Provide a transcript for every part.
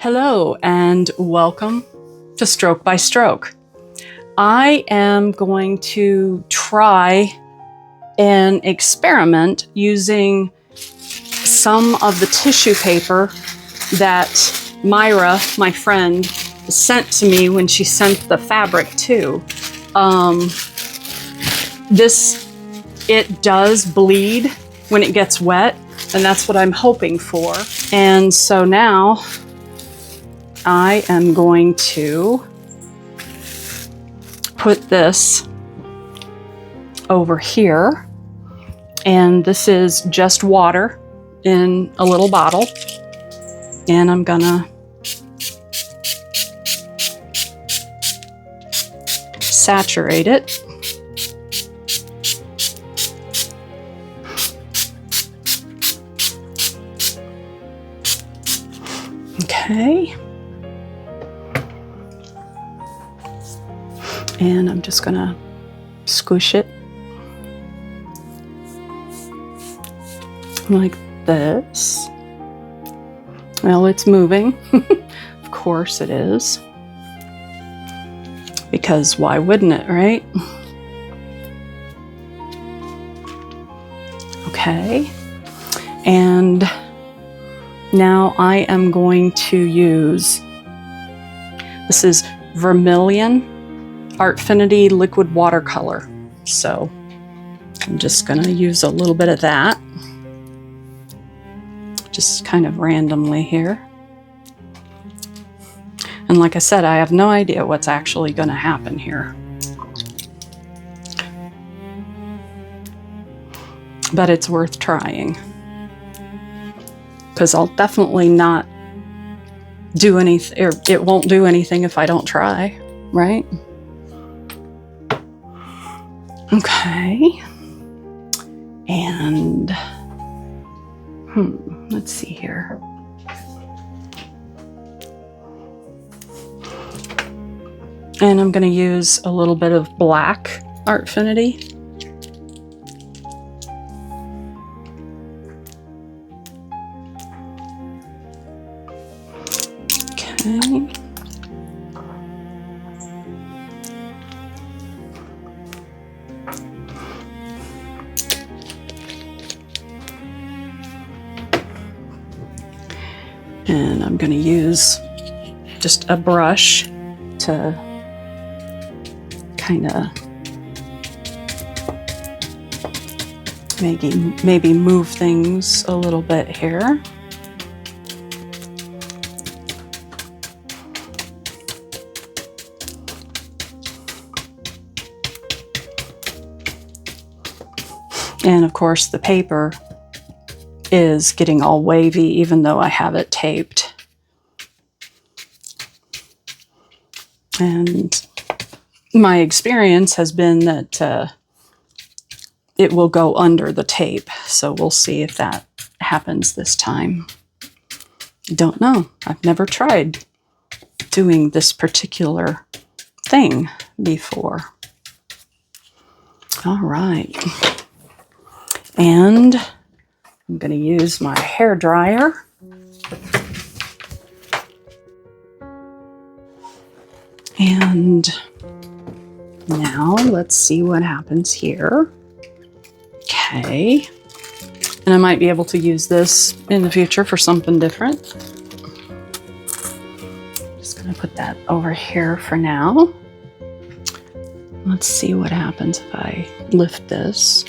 Hello and welcome to Stroke by Stroke. I am going to try an experiment using some of the tissue paper that Myra, my friend, sent to me when she sent the fabric too. It does bleed when it gets wet, and that's what I'm hoping for. And so now I am going to put this over here, and this is just water in a little bottle, and I'm gonna saturate it. Okay. And I'm just gonna squish it like this. Well, it's moving. Of course it is. Because why wouldn't it, right? Okay. And now I am going to use, this is Vermilion Artfinity liquid watercolor. So I'm just gonna use a little bit of that, just kind of randomly here. And like I said, I have no idea what's actually gonna happen here. But it's worth trying, because I'll definitely not do anything, or it won't do anything if I don't try, right? Okay, and let's see here. And I'm going to use a little bit of black Artfinity. Okay. And I'm going to use just a brush to kind of maybe move things a little bit here. And of course the paper is getting all wavy even though I have it taped. And my experience has been that it will go under the tape. So we'll see if that happens this time. Don't know. I've never tried doing this particular thing before. All right. And I'm going to use my hair dryer. And now let's see what happens here. Okay. And I might be able to use this in the future for something different. Just going to put that over here for now. Let's see what happens if I lift this.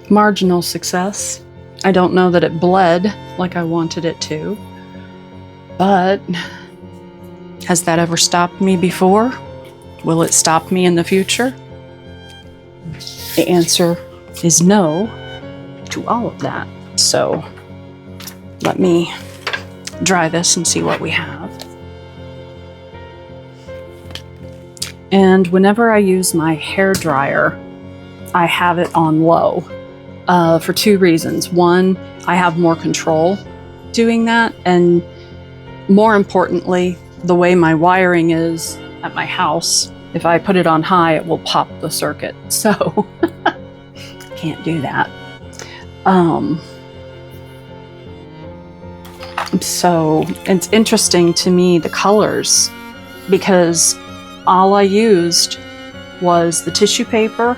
Marginal success. I don't know that it bled like I wanted it to, but has that ever stopped me before? Will it stop me in the future? The answer is no to all of that. So let me dry this and see what we have. And whenever I use my hair dryer, I have it on low for two reasons. One, I have more control doing that, and more importantly, the way my wiring is at my house, if I put it on high, it will pop the circuit. So can't do that. So it's interesting to me, the colors, because all I used was the tissue paper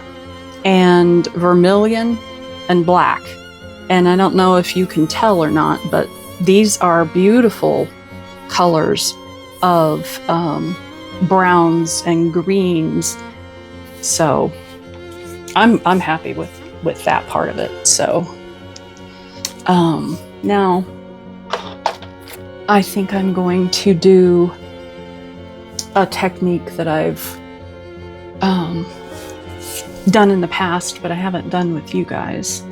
and vermilion and black. And I don't know if you can tell or not, but these are beautiful colors of browns and greens. So I'm happy with that part of it. So now I think I'm going to do a technique that I've done in the past, but I haven't done with you guys.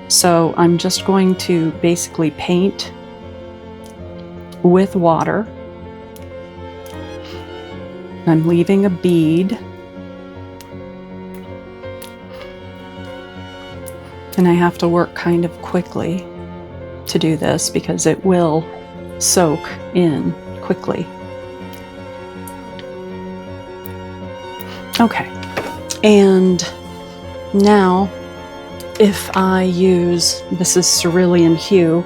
So I'm just going to basically paint with water. I'm leaving a bead. And I have to work kind of quickly to do this because it will soak in quickly. Okay, and now if I use, this is cerulean hue,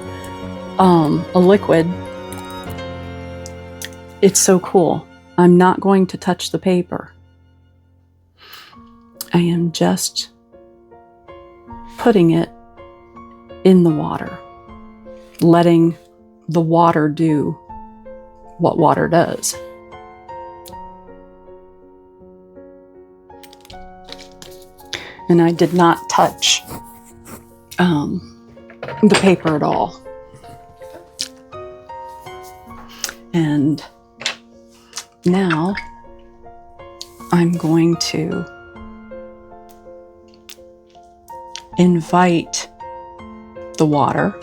a liquid, it's so cool. I'm not going to touch the paper. I am just putting it in the water, letting the water do what water does. And I did not touch the paper at all. And now I'm going to invite the water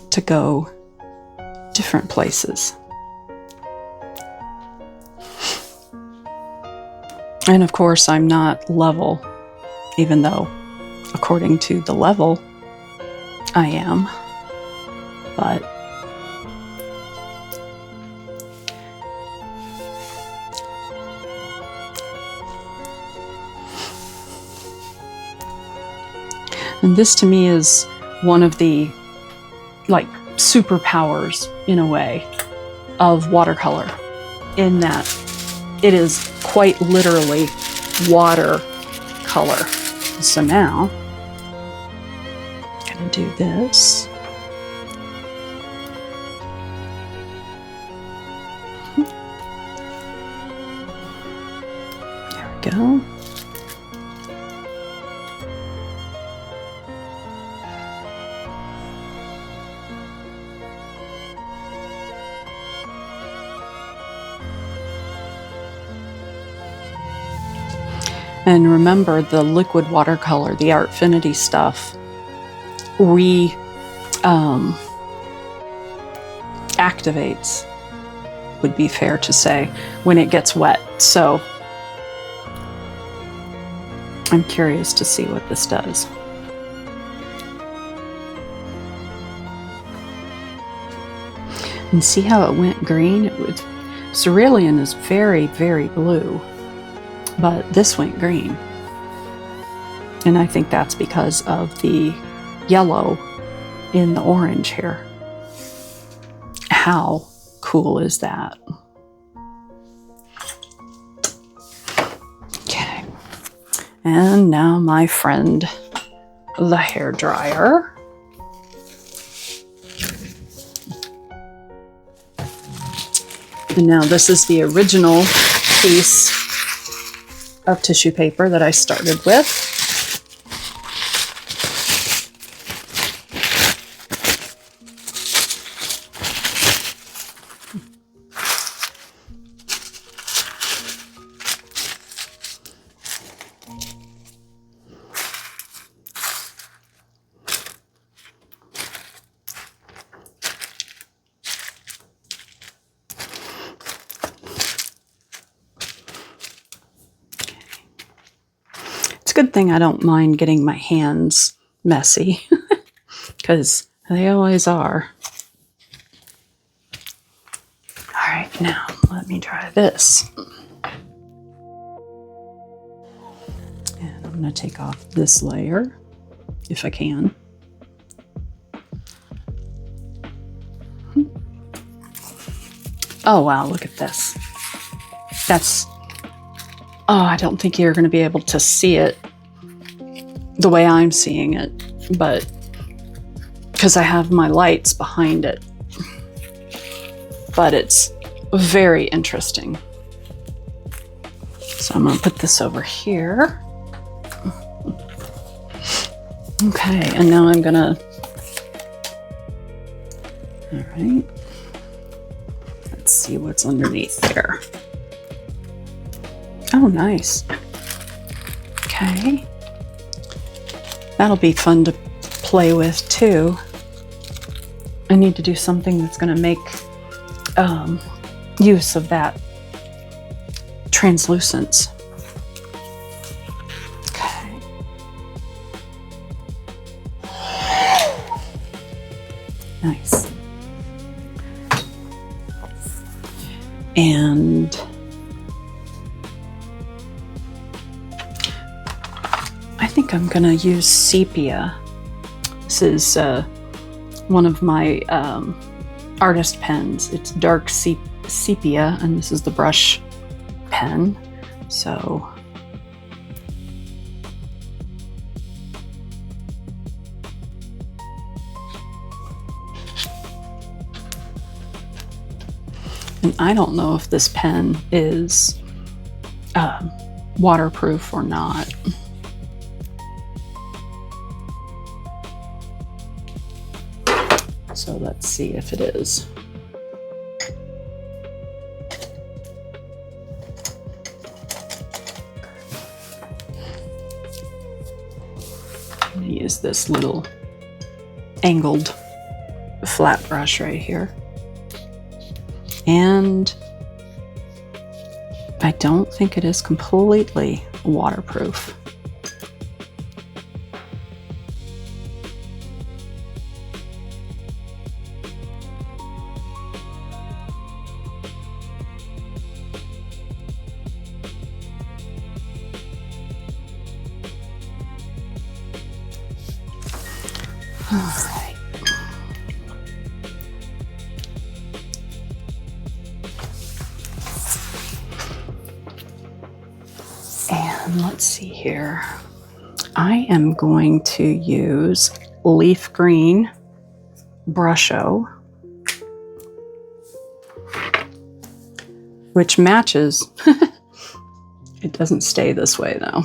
to go different places. And of course, I'm not level, even though according to the level, I am. But and this to me is one of the like superpowers in a way of watercolor, in that it is quite literally watercolor. So now I'm gonna do this. There we go. And remember, the liquid watercolor, the Artfinity stuff, activates, would be fair to say, when it gets wet. So I'm curious to see what this does. And see how it went green? Cerulean is very, very blue. But this went green. And I think that's because of the yellow in the orange here. How cool is that? Okay. And now my friend, the hairdryer. And now this is the original piece of tissue paper that I started with. Good thing I don't mind getting my hands messy, because they always are. All right, now let me try this. And I'm going to take off this layer if I can. Oh, wow, look at this. That's, oh, I don't think you're going to be able to see it the way I'm seeing it, but because I have my lights behind it. But it's very interesting. So I'm going to put this over here. Okay, and now I'm going to, all right. Let's see what's underneath there. Oh, nice. Okay. That'll be fun to play with too. I need to do something that's going to make use of that translucence. Okay. Nice. And I think I'm gonna use sepia. This is one of my artist pens. It's dark sepia, and this is the brush pen. So and I don't know if this pen is waterproof or not. So let's see if it is. I'm going to use this little angled flat brush right here. And I don't think it is completely waterproof. All right. And let's see here. I am going to use leaf green brusho, which matches. It doesn't stay this way though.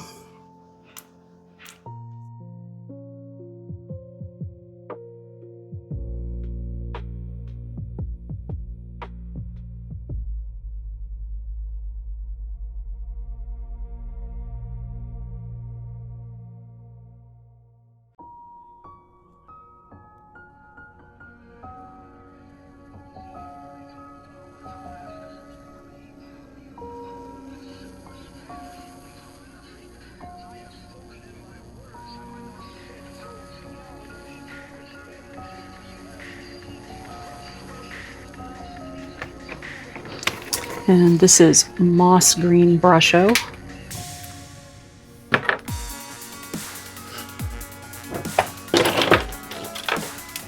And this is moss green brusho.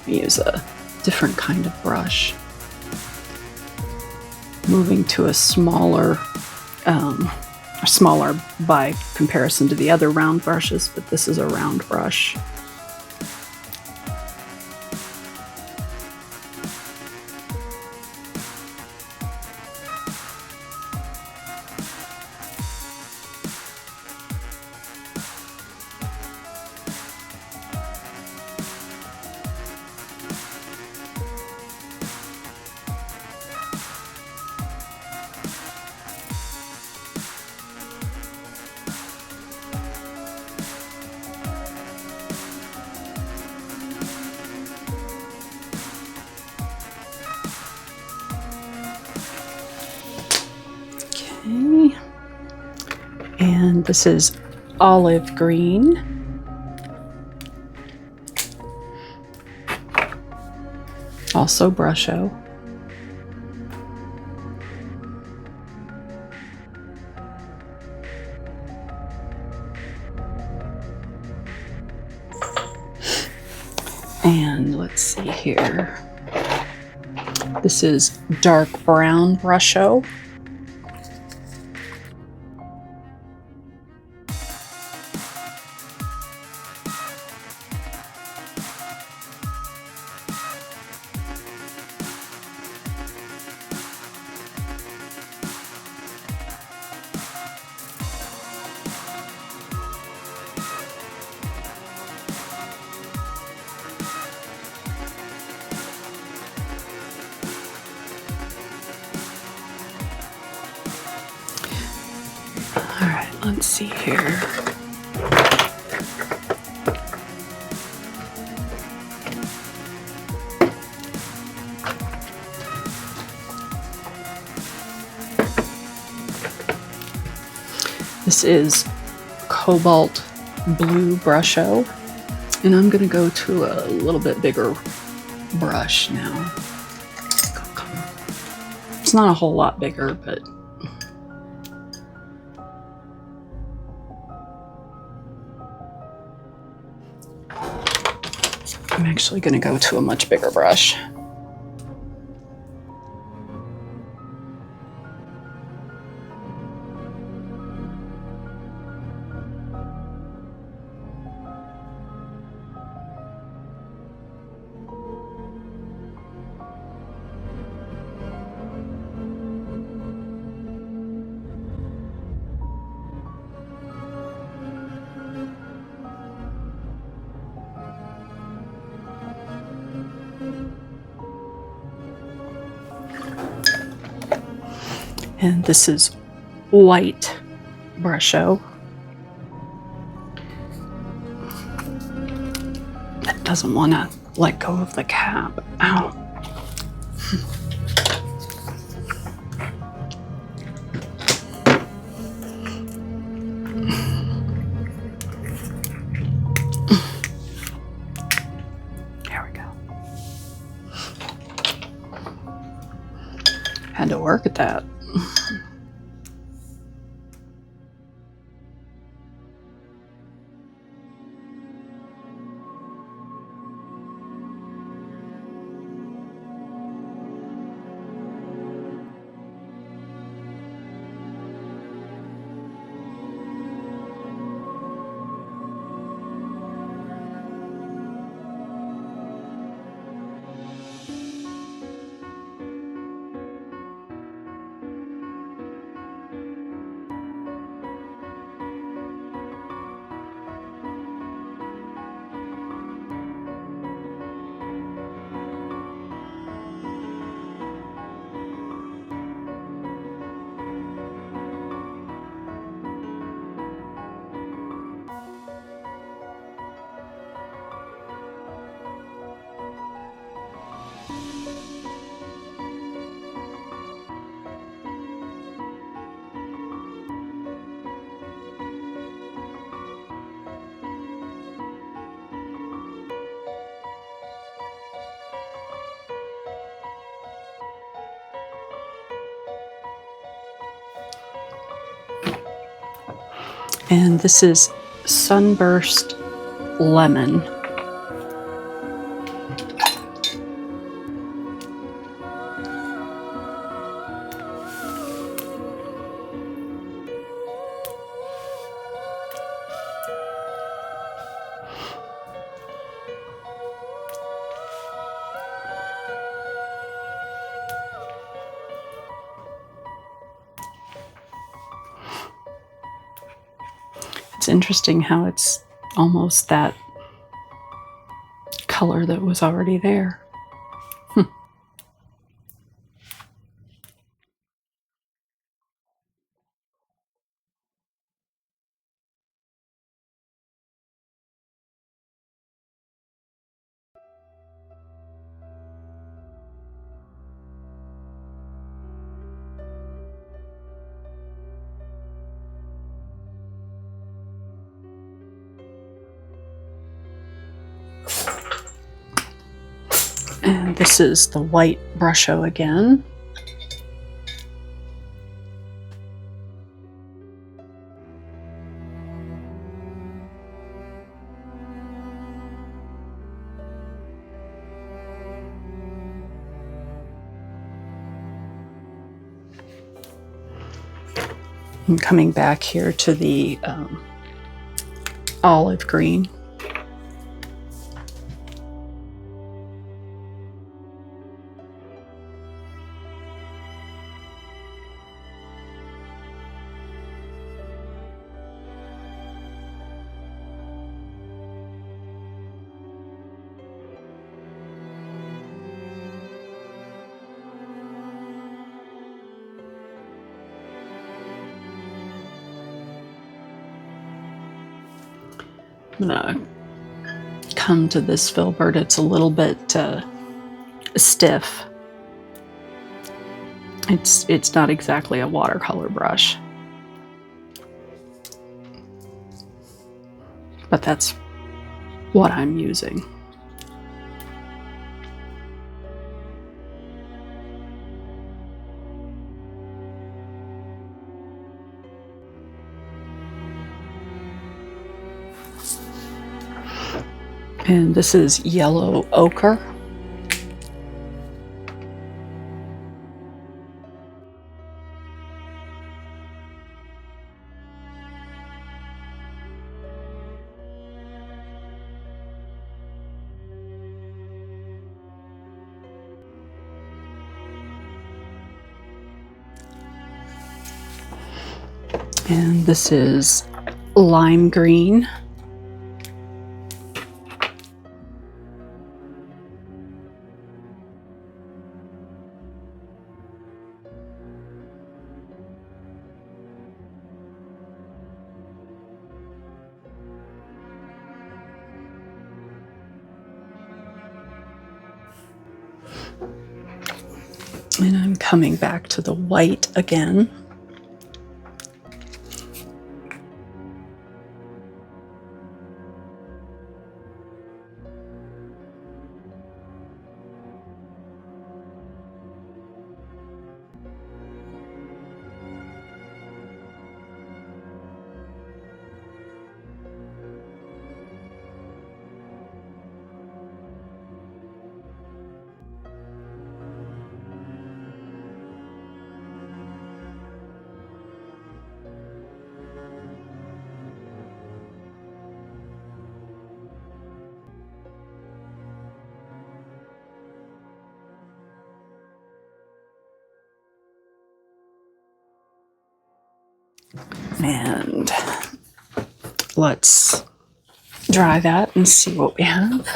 Use a different kind of brush. Moving to a smaller by comparison to the other round brushes, but this is a round brush. Okay. And this is olive green. Also brusho. And let's see here. This is dark brown brusho. All right, let's see here. This is cobalt blue brusho, and I'm going to go to a little bit bigger brush now. It's not a whole lot bigger, but I'm actually going to go to a much bigger brush. And this is white brusho. It doesn't want to let go of the cap. Ow. There we go. Had to work at that. And this is Sunburst Lemon. It's interesting how it's almost that color that was already there. And this is the white brusho again. I'm coming back here to the olive green. I'm gonna come to this filbert. It's a little bit stiff. It's not exactly a watercolor brush, but that's what I'm using. And this is yellow ochre. And this is lime green. And I'm coming back to the white again. And let's dry that and see what we have.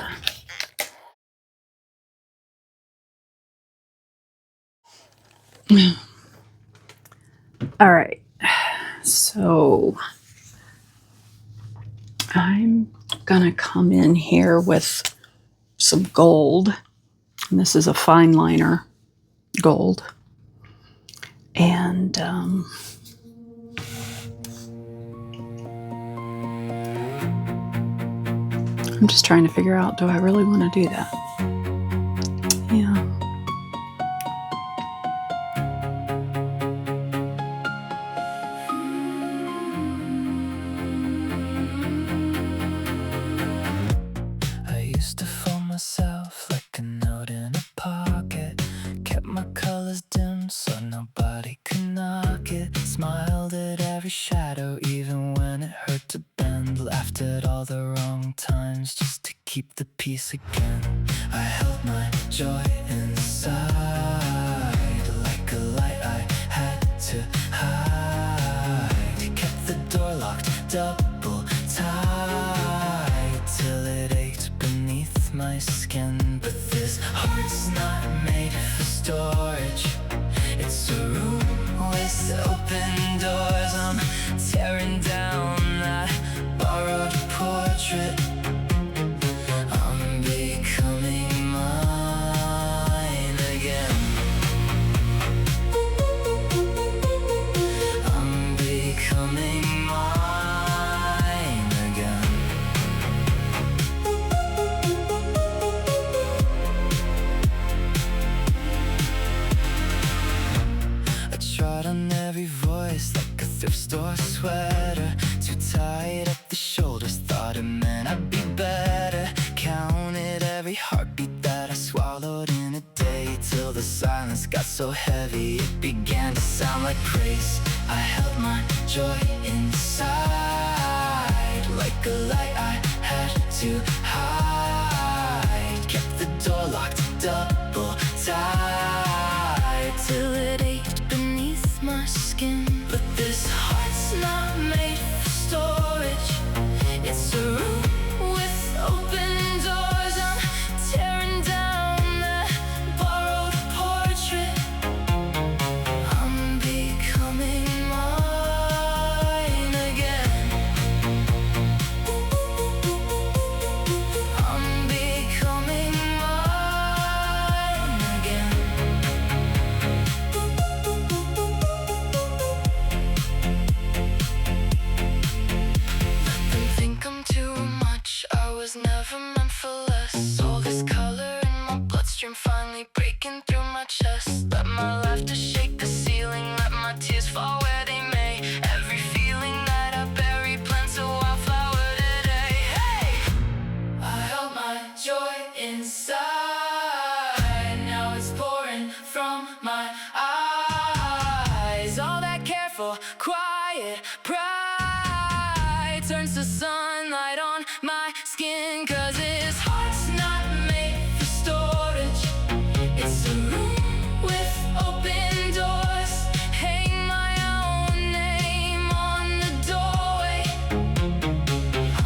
All right, so I'm gonna come in here with some gold, and this is a fine liner gold, and I'm just trying to figure out, do I really want to do that? Yeah. I used to fold myself like a note in a pocket. Kept my colors dim so nobody could knock it. Smiled at every shadow even when it hurt to bend. Laughed at all the wrong times just to keep the peace again. I held my joy inside like a light I had to hide. Kept the door locked double tight till it ached beneath my skin. But this heart's not made for storage. It's a room with open doors. I'm tearing down that borrowed portrait. I'm becoming mine again. I'm becoming mine again. I trod on every voice like a thrift store sweater. Too tight up the shoulders, thought it meant I'd be better. Counted every heartbeat that I swallowed in a day till the silence got so heavy it began to sound like praise. I held my joy inside like a light I had to hide. Kept the door locked double tight till it ate beneath my skin. But this heart's not made for storage. It's a room with open doors. I'm tearing down that borrowed portrait. I'm becoming mine again. I'm becoming mine again. Let them think I'm too much. I was never meant for less. All this color in my bloodstream finally breaking through my chest. Let my laughter shake the ceiling. Let my tears fall where they may. Every feeling that I bury plants a wildflower today. Hey! I held my joy inside. Now it's pouring from my eyes. All that careful, quiet pride turns to sunlight on my skin. 'Cause this heart's not made for storage. It's a room with open doors. Hang my own name on the doorway.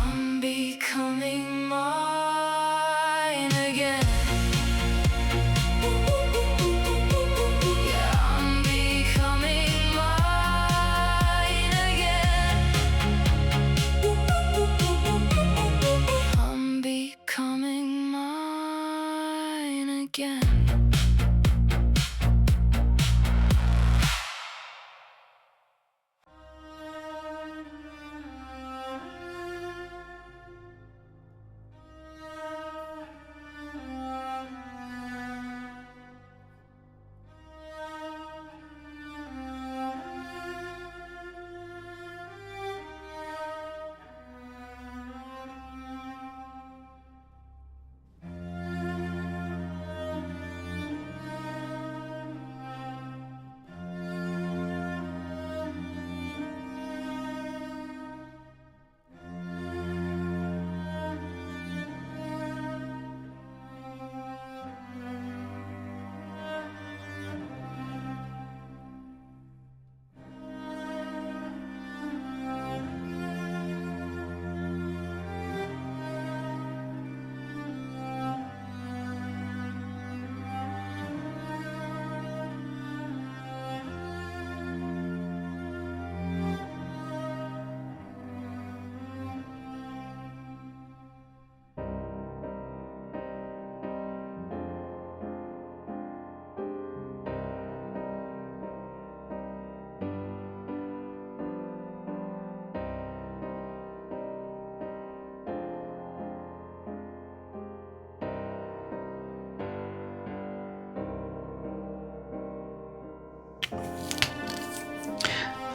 I'm becoming mine again. Yeah, I'm becoming mine again. I'm becoming mine again.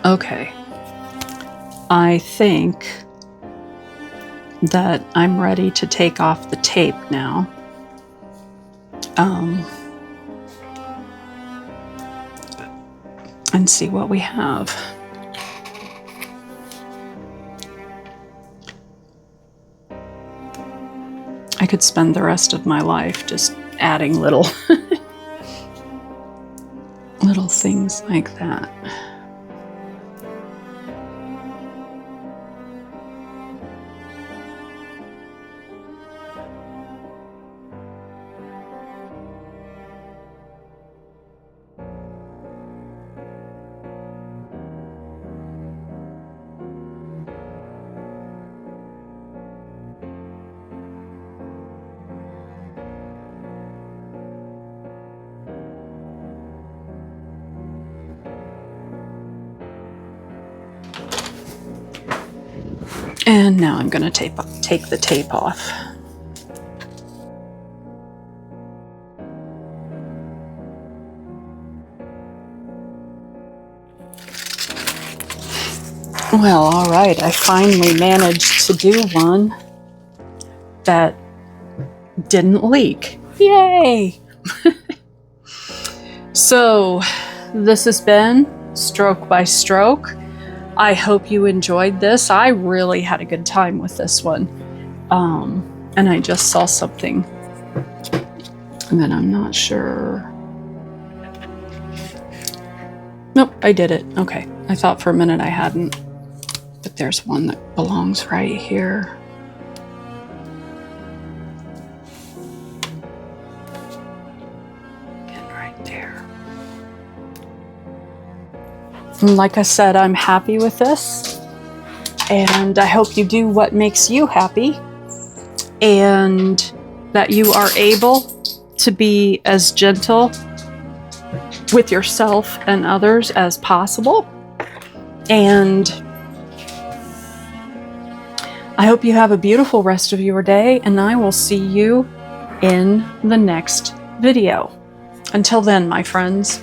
Okay. I think that I'm ready to take off the tape now. And see what we have. I could spend the rest of my life just adding little little things like that. And now I'm going to take the tape off. Well, all right, I finally managed to do one that didn't leak. Yay! So, this has been stroke by stroke. I hope you enjoyed this. I really had a good time with this one. And I just saw something, and then I'm not sure. Nope, I did it. Okay, I thought for a minute I hadn't, but there's one that belongs right here. And right there. And like I said, I'm happy with this, and I hope you do what makes you happy, and that you are able to be as gentle with yourself and others as possible. And I hope you have a beautiful rest of your day, and I will see you in the next video. Until then, my friends.